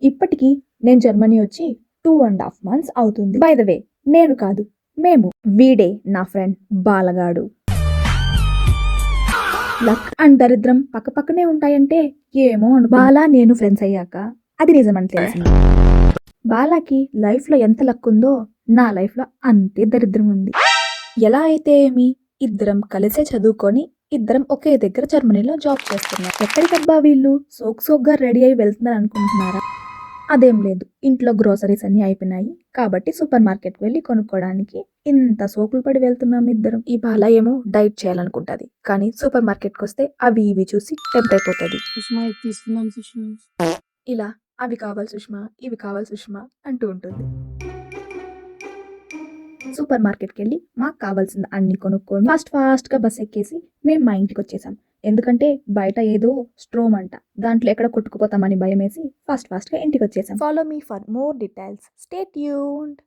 ఇప్పటికి నేను జర్మనీ వచ్చి 2.5 months అవుతుంది. బై ద వే, నేను కాదు, మేము. వీడే నా ఫ్రెండ్ బాలగాడు. లక్ అండ్ దరిద్రం పక్కపక్కనే ఉంటాయంటే ఏమో అను. బాలా నేను ఫ్రెండ్స్ అయ్యాక అది నిజమని తెలిసింది. బాలాకి లైఫ్ లో ఎంత లక్ ఉందో నా లైఫ్ లో అంతే దరిద్రం ఉంది. ఎలా అయితే ఏమి, ఇద్దరం కలిసే చదువుకొని ఇద్దరం ఒకే దగ్గర జర్మనీలో జాబ్ చేస్తున్నాం. ఎక్కడికబ్బా వీళ్ళు సోగ్గా రెడీ అయి వెళ్తున్నారు అనుకుంటున్నారా? అదేం లేదు, ఇంట్లో గ్రోసరీస్ అన్ని అయిపోయినాయి కాబట్టి సూపర్ మార్కెట్కి వెళ్ళి కొనుక్కోవడానికి ఇంత సోకులు పడి వెళ్తున్నాం ఇద్దరం. ఈ బాల ఏమో డైట్ చేయాలనుకుంటది, కానీ సూపర్ మార్కెట్కి వస్తే అవి ఇవి చూసి టెంప్ట్ అయిపోతుంది. సుష్మా ఇది తీసుకున్నాను సుష్మా. ఇలా అవి కావాలి సుష్మా, ఇవి కావాలి సుష్మా అంటూ ఉంటుంది. సూపర్ మార్కెట్కి వెళ్ళి మాకు కావాల్సిన అన్ని కొనుక్కొని ఫాస్ట్ గా బస్ ఎక్కేసి మేము మా ఇంటికి వచ్చేసాం. ఎందుకంటే బయట ఏదో స్ట్రోమ్ అంట, దాంట్లో ఎక్కడ కొట్టుకుపోతామని భయం వేసి ఫాస్ట్ గా ఇంటికి వచ్చేసాం. Follow me for more details. Stay tuned.